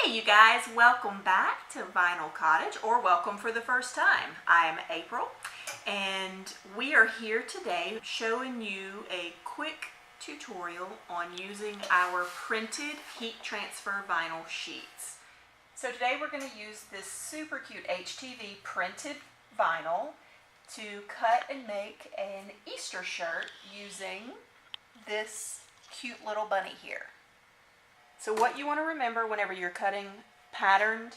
Hey you guys, welcome back to Vinyl Cottage, or welcome for the first time. I'm April and we are here today showing you a quick tutorial on using our printed heat transfer vinyl sheets. So today we're going to use this super cute HTV printed vinyl to cut and make an Easter shirt using this cute little bunny here. So what you want to remember whenever you're cutting patterned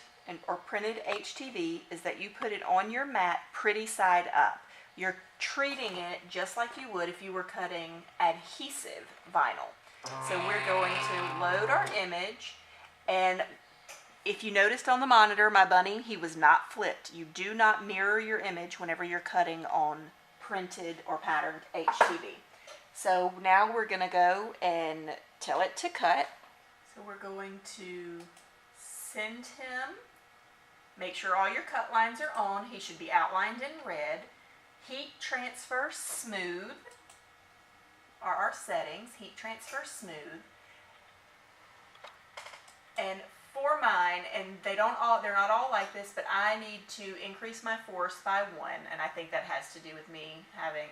or printed HTV is that you put it on your mat pretty side up. You're treating it just like you would if you were cutting adhesive vinyl. So we're going to load our image, and if you noticed on the monitor, my bunny, he was not flipped. You do not mirror your image whenever you're cutting on printed or patterned HTV. So now we're going to go and tell it to cut. So we're going to send him, make sure all your cut lines are on. He should be outlined in red. Heat transfer smooth are our settings. Heat transfer smooth. And for mine, and they're not all like this, but I need to increase my force by 1, and I think that has to do with me having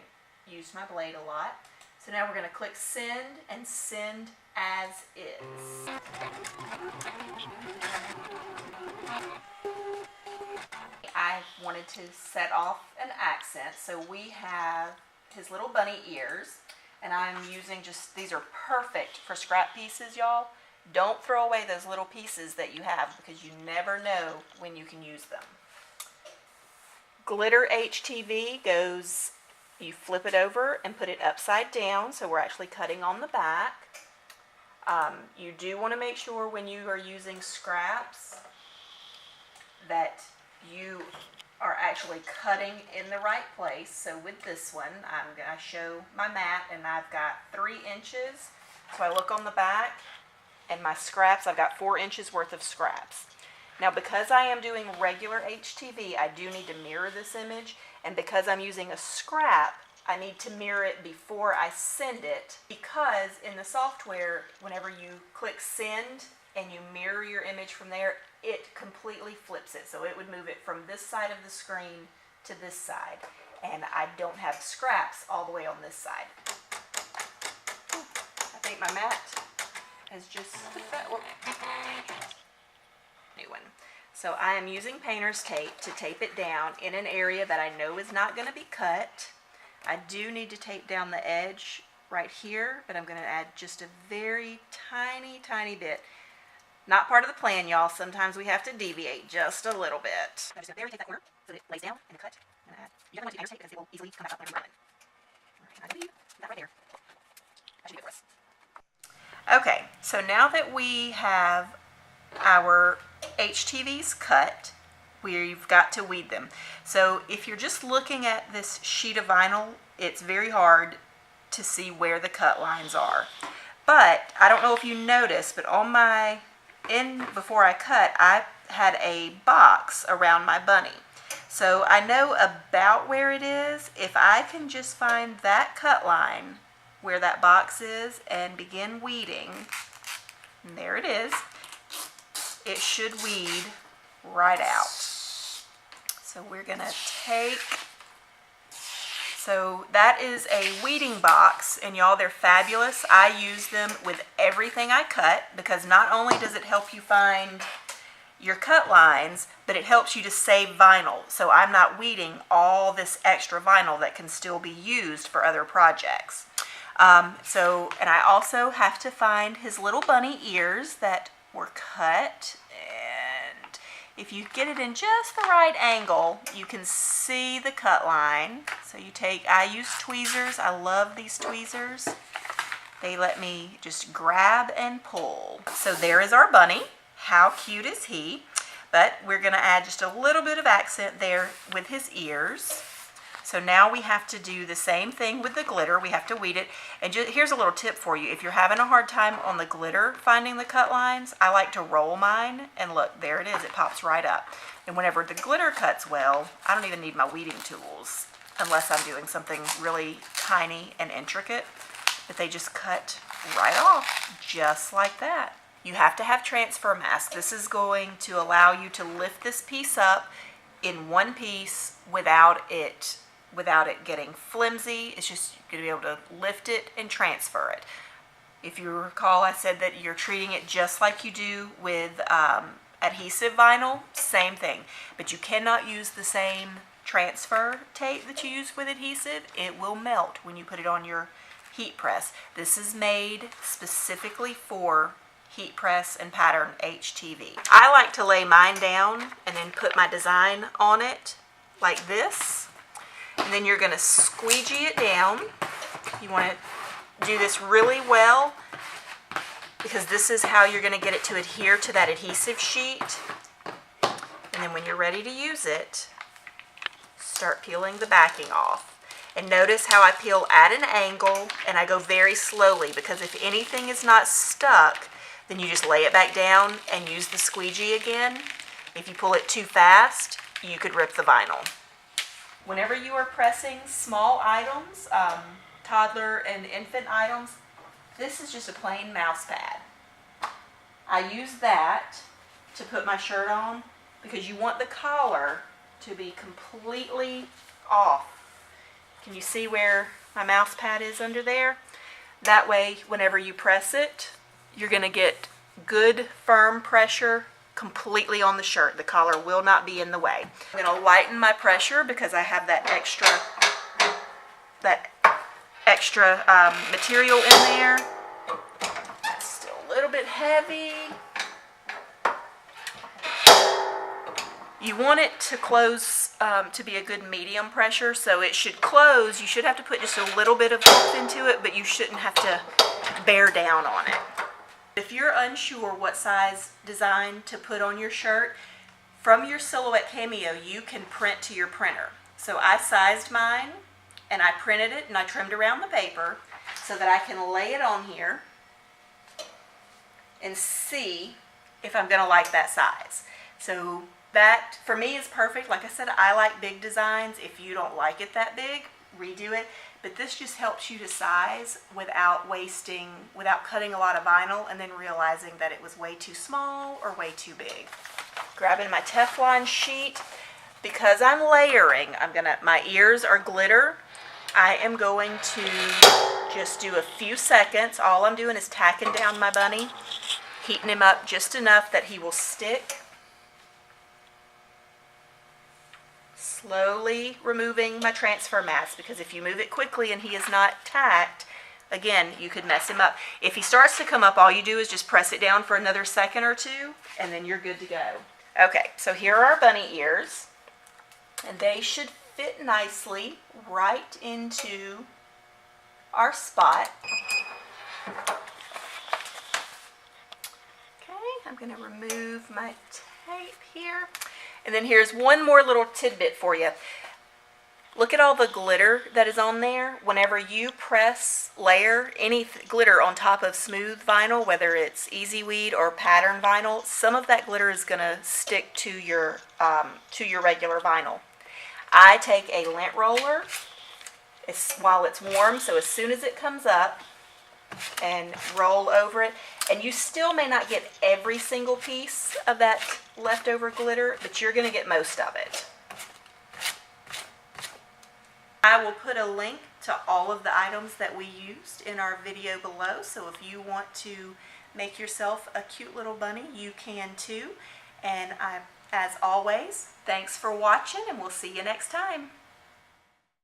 used my blade a lot. So now we're going to click send and send as is. I wanted to set off an accent, so we have his little bunny ears, and I'm using these are perfect for scrap pieces, y'all. Don't throw away those little pieces that you have because you never know when you can use them. Glitter HTV goes, you flip it over and put it upside down, so we're actually cutting on the back. You do want to make sure when you are using scraps that you are actually cutting in the right place. So with this one, I'm going to show my mat, and I've got 3 inches. So I look on the back, and my scraps, I've got 4 inches worth of scraps. Now because I am doing regular HTV, I do need to mirror this image, and because I'm using a scrap, I need to mirror it before I send it, because in the software, whenever you click send and you mirror your image from there, it completely flips it. So it would move it from this side of the screen to this side, and I don't have scraps all the way on this side. I think my mat has just new one. So I am using painter's tape to tape it down in an area that I know is not going to be cut. I do need to tape down the edge right here, but I'm going to add just a very tiny bit. Not part of the plan, y'all. Sometimes we have to deviate just a little bit. I'm just going to take that corner so that it lays down and cut. And add. You definitely want to use painter's tape because it will easily come back up whenever you're running. That right there. That should be good for us. Okay, so now that we have our HTVs cut, we've got to weed them. So if you're just looking at this sheet of vinyl, it's very hard to see where the cut lines are. But I don't know if you noticed, but on my end before I cut, I had a box around my bunny. So I know about where it is. If I can just find that cut line where that box is and begin weeding, and there it is, it should weed right out. So we're going to take, so that is a weeding box, and y'all, they're fabulous. I use them with everything I cut because not only does it help you find your cut lines, but it helps you to save vinyl. So I'm not weeding all this extra vinyl that can still be used for other projects. And I also have to find his little bunny ears that were cut, and if you get it in just the right angle, you can see the cut line. So I use tweezers. I love these tweezers. They let me just grab and pull. So there is our bunny. How cute is he? But we're going to add just a little bit of accent there with his ears. So now we have to do the same thing with the glitter. We have to weed it. And here's a little tip for you. If you're having a hard time on the glitter finding the cut lines, I like to roll mine. And look, there it is. It pops right up. And whenever the glitter cuts well, I don't even need my weeding tools unless I'm doing something really tiny and intricate. But they just cut right off just like that. You have to have transfer mask. This is going to allow you to lift this piece up in one piece without it getting flimsy. It's just you're going to be able to lift it and transfer it. If you recall, I said that you're treating it just like you do with adhesive vinyl, same thing. But you cannot use the same transfer tape that you use with adhesive. It will melt when you put it on your heat press. This is made specifically for heat press and pattern HTV. I like to lay mine down and then put my design on it like this. And then you're going to squeegee it down. You want to do this really well because this is how you're going to get it to adhere to that adhesive sheet. And then when you're ready to use it, start peeling the backing off. And notice how I peel at an angle and I go very slowly, because if anything is not stuck, then you just lay it back down and use the squeegee again. If you pull it too fast, you could rip the vinyl. Whenever you are pressing small items, toddler and infant items, this is just a plain mouse pad. I use that to put my shirt on because you want the collar to be completely off. Can you see where my mouse pad is under there? That way, whenever you press it, you're going to get good firm pressure completely on the shirt. The collar will not be in the way. I'm going to lighten my pressure because I have that extra material in there. That's still a little bit heavy. You want it to close to be a good medium pressure, so it should close. You should have to put just a little bit of oomph into it, but you shouldn't have to bear down on it. If you're unsure what size design to put on your shirt, from your Silhouette Cameo, you can print to your printer. So I sized mine, and I printed it, and I trimmed around the paper so that I can lay it on here and see if I'm going to like that size. So that, for me, is perfect. Like I said, I like big designs. If you don't like it that big, redo it. But this just helps you to size without cutting a lot of vinyl and then realizing that it was way too small or way too big. Grabbing my Teflon sheet. Because I'm layering, my ears are glitter. I am going to just do a few seconds. All I'm doing is tacking down my bunny, heating him up just enough that he will stick. Slowly removing my transfer mask, because if you move it quickly and he is not tacked, again, you could mess him up. If he starts to come up, all you do is just press it down for another second or two, and then you're good to go. Okay, so here are our bunny ears, and they should fit nicely right into our spot. Okay, I'm going to remove my tape here. And then here's one more little tidbit for you. Look at all the glitter that is on there. Whenever you layer any glitter on top of smooth vinyl, whether it's Easy Weed or pattern vinyl, some of that glitter is going to stick to your regular vinyl. I take a lint roller while it's warm, so as soon as it comes up, and roll over it. And you still may not get every single piece of that leftover glitter, but you're going to get most of it. I will put a link to all of the items that we used in our video below, so if you want to make yourself a cute little bunny, you can too. And as always, thanks for watching, and we'll see you next time.